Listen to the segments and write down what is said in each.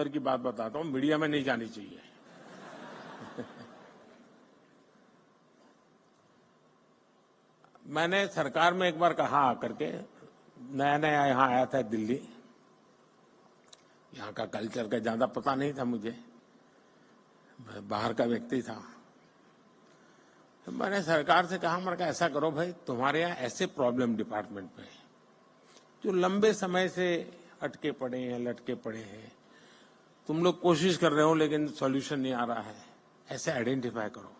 अंदर की बात बताता हूं, मीडिया में नहीं जानी चाहिए। मैंने सरकार में एक बार कहा आकर के, नया नया यहां आया था दिल्ली, यहां का कल्चर का ज्यादा पता नहीं था मुझे, मैं बाहर का व्यक्ति था। तो मैंने सरकार से कहा, मैंने कहा ऐसा करो भाई, तुम्हारे यहाँ ऐसे प्रॉब्लम डिपार्टमेंट में जो लंबे समय से अटके पड़े हैं, लटके पड़े हैं, तुम लोग कोशिश कर रहे हो लेकिन सॉल्यूशन नहीं आ रहा है, ऐसे आइडेंटिफाई करो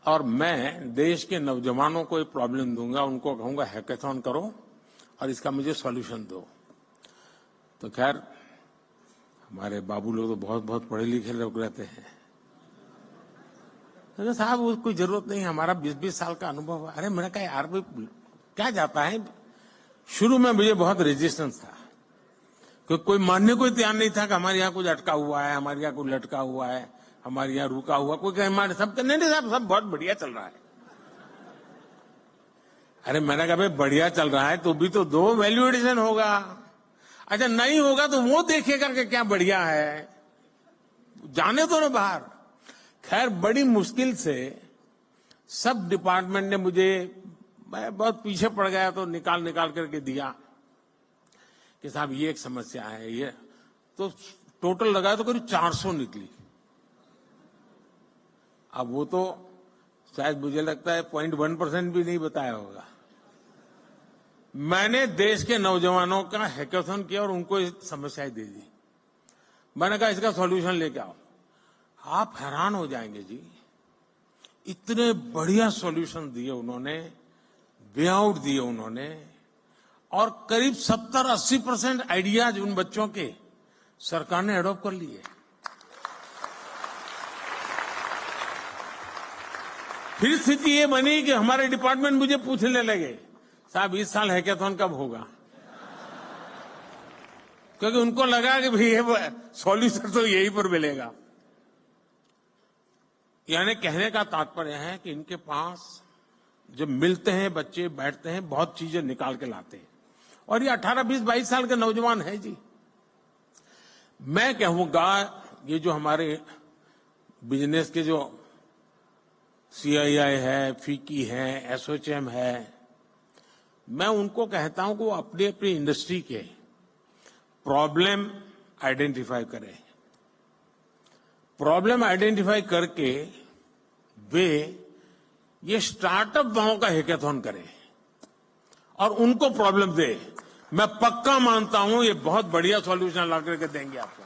और मैं देश के नौजवानों को एक प्रॉब्लम दूंगा, उनको कहूंगा हैकेथॉन करो और इसका मुझे सॉल्यूशन दो। तो खैर हमारे बाबू लोग तो बहुत बहुत पढ़े लिखे लोग रहते हैं। तो साहब उसको कोई जरूरत नहीं, हमारा 20-20 साल का अनुभव है। अरे मैंने कहा यार भाई क्या जाता है। शुरू में मुझे बहुत रेजिस्टेंस था, क्योंकि कोई मानने को तैयार नहीं था कि हमारे यहाँ कुछ अटका हुआ है, हमारे यहाँ कुछ लटका हुआ है, हमारे यहाँ रुका हुआ, कोई कहे हमारे सब नहीं साहब सब बहुत बढ़िया चल रहा है। अरे मैंने कहा भाई बढ़िया चल रहा है तो भी तो दो, वैल्यू एडिशन होगा। अच्छा नहीं होगा तो वो देखेगा कि क्या बढ़िया है, जाने दो ना बाहर। खैर बड़ी मुश्किल से सब डिपार्टमेंट ने मुझे, मैं बहुत पीछे पड़ गया तो निकाल करके दिया कि साहब ये एक समस्या है, ये तो टोटल लगाया तो करीब 400 निकली। अब वो तो शायद मुझे लगता है 0.1% भी नहीं बताया होगा। मैंने देश के नौजवानों का हैकेथॉन किया और उनको समस्याएं दे दी। मैंने कहा इसका सॉल्यूशन लेके आओ। आप हैरान हो जाएंगे जी, इतने बढ़िया सॉल्यूशन दिए उन्होंने, वे आउट दिए उन्होंने, और करीब 70-80% आइडियाज उन बच्चों के सरकार ने एडॉप्ट कर लिए। फिर स्थिति ये बनी कि हमारे डिपार्टमेंट मुझे पूछने लगे, साहब इस साल हैकेथॉन कब होगा, क्योंकि उनको लगा कि भाई ये सॉल्यूशन तो यहीं पर मिलेगा। यानी कहने का तात्पर्य है कि इनके पास जब मिलते हैं बच्चे, बैठते हैं, बहुत चीजें निकाल के लाते हैं। और ये 18, 20, 22 साल के नौजवान है जी। मैं कहूंगा ये जो हमारे बिजनेस के जो CII है, फीकी है, एसोचैम है, मैं उनको कहता हूं कि वो अपनी अपनी इंडस्ट्री के प्रॉब्लम आइडेंटिफाई करें। प्रॉब्लम आइडेंटिफाई करके वे ये स्टार्टअप वालों का हैकेथॉन करें और उनको प्रॉब्लम दे। मैं पक्का मानता हूं ये बहुत बढ़िया सॉल्यूशन ला करके देंगे आपको।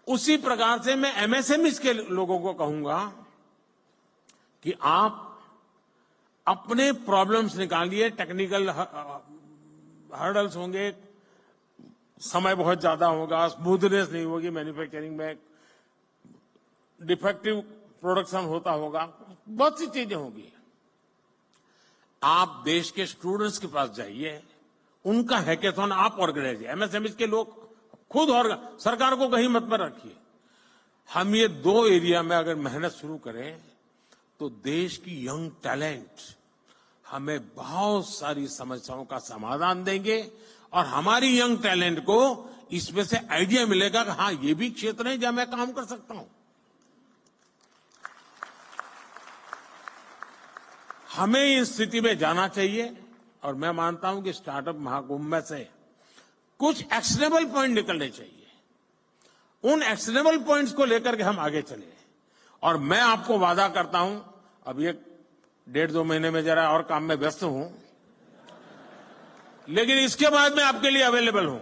उसी प्रकार से मैं MSMEs के लोगों को कहूंगा कि आप अपने प्रॉब्लम्स निकालिए। टेक्निकल हर्डल्स होंगे, समय बहुत ज्यादा होगा, स्मूथनेस नहीं होगी मैन्युफैक्चरिंग में, डिफेक्टिव प्रोडक्शन होता होगा, बहुत सी चीजें होंगी। आप देश के स्टूडेंट्स के पास जाइए, उनका हैकेथॉन आप ऑर्गेनाइज, MSMEs के लोग खुद, और सरकार को कहीं मत पर रखिए। हम ये 2 एरिया में अगर मेहनत शुरू करें तो देश की यंग टैलेंट हमें बहुत सारी समस्याओं का समाधान देंगे और हमारी यंग टैलेंट को इसमें से आइडिया मिलेगा कि हाँ ये भी क्षेत्र है जहां मैं काम कर सकता हूं। हमें इस स्थिति में जाना चाहिए और मैं मानता हूं कि स्टार्टअप महाकुंभ में से कुछ एक्शनेबल पॉइंट निकलने चाहिए। उन एक्शनेबल पॉइंट्स को लेकर के हम आगे चले। और मैं आपको वादा करता हूं, अब ये 1.5-2 महीने में जरा और काम में व्यस्त हूं, लेकिन इसके बाद मैं आपके लिए अवेलेबल हूं।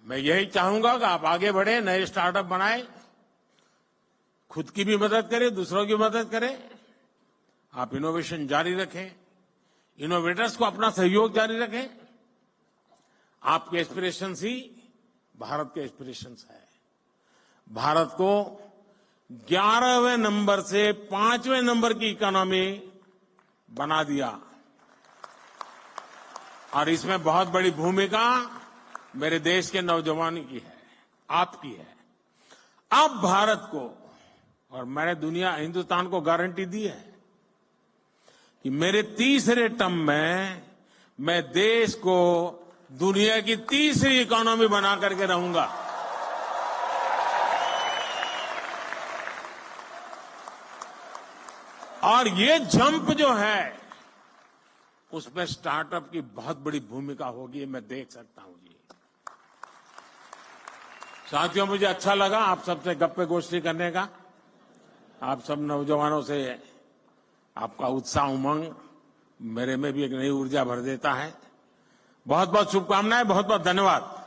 मैं यही चाहूंगा कि आप आगे बढ़े, नए स्टार्टअप बनाएं, खुद की भी मदद करें, दूसरों की मदद करें। आप इनोवेशन जारी रखें, इनोवेटर्स को अपना सहयोग जारी रखें। आपके एस्पिरेशंस ही भारत के एस्पिरेशंस है। भारत को 11वें नंबर से 5वें नंबर की इकोनॉमी बना दिया और इसमें बहुत बड़ी भूमिका मेरे देश के नौजवानों की है, आपकी है। अब भारत को और मैंने हिंदुस्तान को गारंटी दी है कि मेरे तीसरे टर्म में मैं देश को दुनिया की तीसरी इकोनॉमी बना करके रहूंगा। और ये जंप जो है उसमें स्टार्टअप की बहुत बड़ी भूमिका होगी, मैं देख सकता हूं जी। साथियों, मुझे अच्छा लगा आप सबसे गप्पे गोष्ठी करने का। आप सब नौजवानों से आपका उत्साह, उमंग मेरे में भी एक नई ऊर्जा भर देता है। बहुत बहुत शुभकामनाएं, बहुत बहुत धन्यवाद।